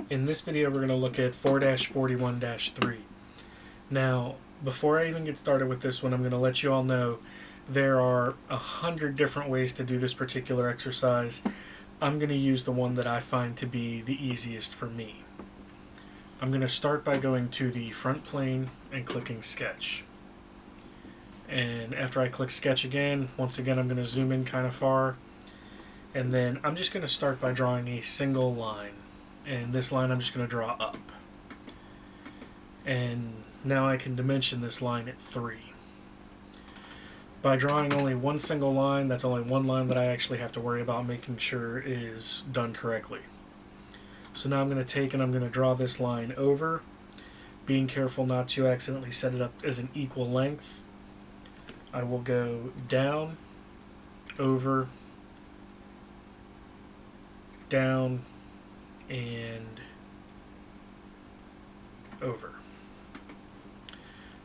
In this video we're going to look at 4-41-3. Now, before I even get started with this one, I'm going to let you all know there are 100 different ways to do this particular exercise. I'm going to use the one that I find to be the easiest for me. I'm going to start by going to the front plane and clicking sketch. And after I click sketch again, once again I'm going to zoom in kind of far. And then I'm just going to start by drawing a single line. And this line I'm just going to draw up. And now I can dimension this line at 3. By drawing only one single line, that's only one line that I actually have to worry about making sure is done correctly. So now I'm going to take and I'm going to draw this line over, being careful not to accidentally set it up as an equal length. I will go down, over, down, and over.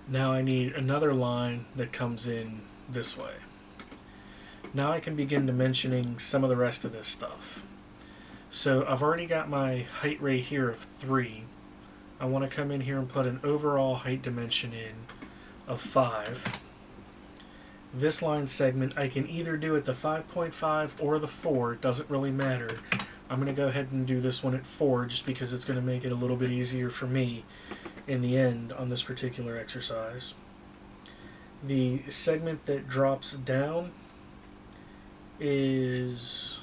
Now I need another line that comes in this way. Now I can begin dimensioning some of the rest of this stuff. So I've already got my height right here of 3. I want to come in here and put an overall height dimension in of 5. This line segment I can either do at the 5.5 or the 4, it doesn't really matter. I'm going to go ahead and do this one at 4 just because it's going to make it a little bit easier for me in the end on this particular exercise. The segment that drops down is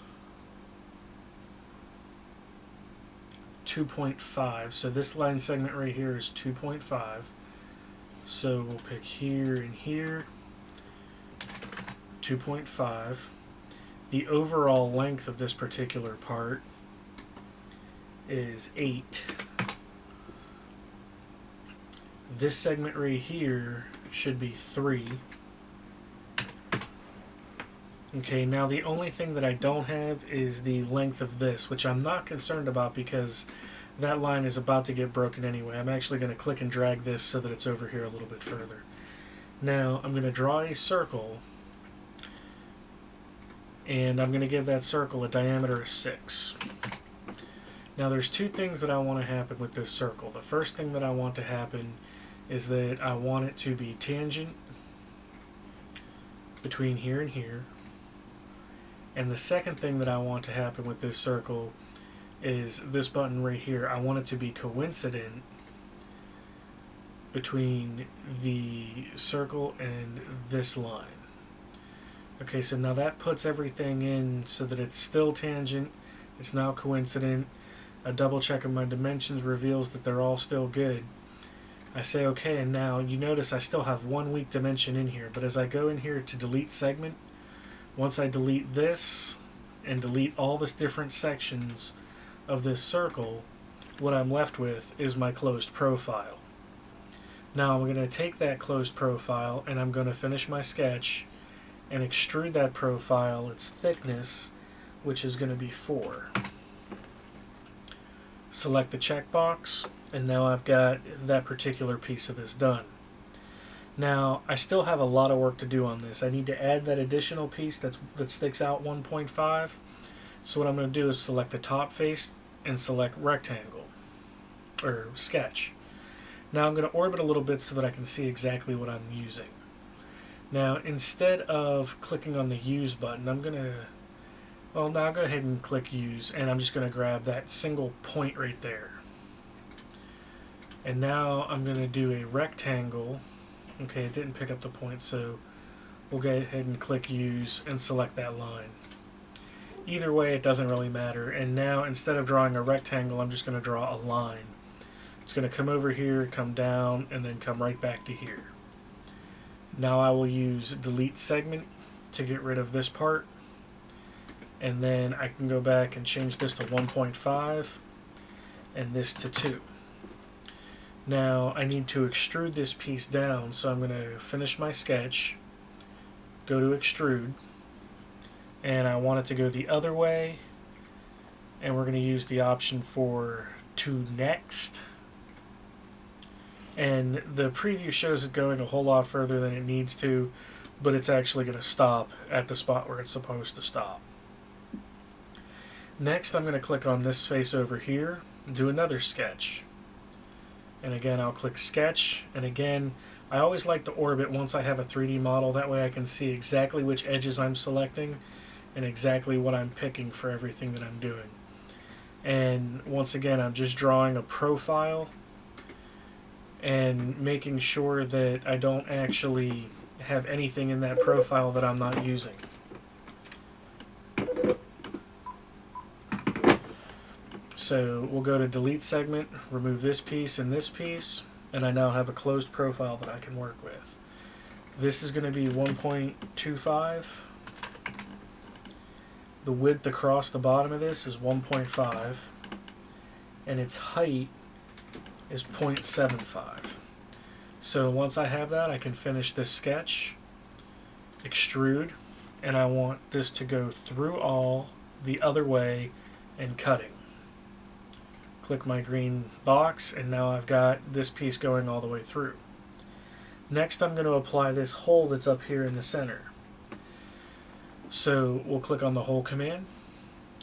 2.5. So this line segment right here is 2.5. So we'll pick here and here, 2.5. The overall length of this particular part is 8. This segment right here should be 3. Okay, now the only thing that I don't have is the length of this, which I'm not concerned about because that line is about to get broken anyway. I'm actually going to click and drag this so that it's over here a little bit further. Now I'm going to draw a circle, and I'm going to give that circle a diameter of 6. Now there's two things that I want to happen with this circle. The first thing that I want to happen is that I want it to be tangent between here and here. And the second thing that I want to happen with this circle is this button right here. I want it to be coincident between the circle and this line. Okay, so now that puts everything in so that it's still tangent, it's now coincident. A double check of my dimensions reveals that they're all still good. I say okay, and now you notice I still have one weak dimension in here, but as I go in here to delete segment, once I delete this and delete all the different sections of this circle, what I'm left with is my closed profile. Now I'm going to take that closed profile and I'm going to finish my sketch and extrude that profile, its thickness, which is going to be 4. Select the checkbox, and now I've got that particular piece of this done. Now I still have a lot of work to do on this. I need to add that additional piece that sticks out 1.5. So what I'm going to do is select the top face and select rectangle or sketch. Now I'm going to orbit a little bit so that I can see exactly what I'm using. Now instead of clicking on the use button, I'm going to, well, now I'll go ahead and click use, and I'm just going to grab that single point right there. And now I'm going to do a rectangle. Okay, it didn't pick up the point, so we'll go ahead and click use and select that line. Either way, it doesn't really matter. And now instead of drawing a rectangle, I'm just going to draw a line. It's going to come over here, come down, and then come right back to here. Now I will use delete segment to get rid of this part, and then I can go back and change this to 1.5 and this to 2. Now I need to extrude this piece down, so I'm going to finish my sketch, go to extrude, and I want it to go the other way, and we're going to use the option for to next. And the preview shows it going a whole lot further than it needs to, but it's actually going to stop at the spot where it's supposed to stop. Next, I'm going to click on this face over here, do another sketch. And again, I'll click sketch, and again, I always like to orbit once I have a 3D model. That way I can see exactly which edges I'm selecting and exactly what I'm picking for everything that I'm doing. And once again, I'm just drawing a profile and making sure that I don't actually have anything in that profile that I'm not using. So we'll go to delete segment, remove this piece and this piece, and I now have a closed profile that I can work with. This is going to be 1.25. The width across the bottom of this is 1.5, and its height is 0.75. So once I have that, I can finish this sketch, extrude, and I want this to go through all, the other way, and cutting. Click my green box, and now I've got this piece going all the way through. Next, I'm going to apply this hole that's up here in the center. So we'll click on the hole command,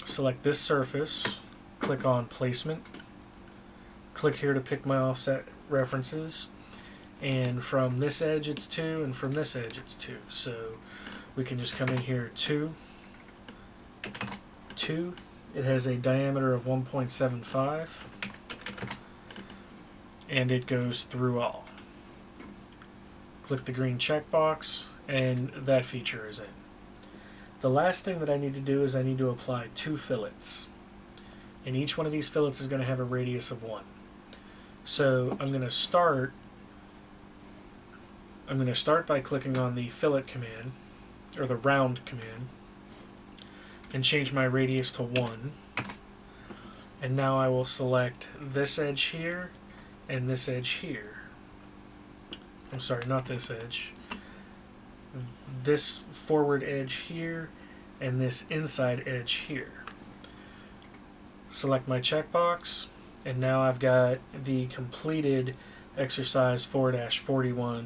select this surface, click on placement, click here to pick my offset references, and from this edge it's 2, and from this edge it's 2. So we can just come in here 2, 2. It has a diameter of 1.75, and it goes through all. Click the green checkbox, and that feature is in. The last thing that I need to do is I need to apply 2 fillets. And each one of these fillets is going to have a radius of 1. So I'm going to start by clicking on the fillet command, or the round command, and change my radius to 1. And now I will select this edge here and this edge here. I'm sorry, not this edge. This forward edge here and this inside edge here. Select my checkbox, and now I've got the completed exercise 4-41-3.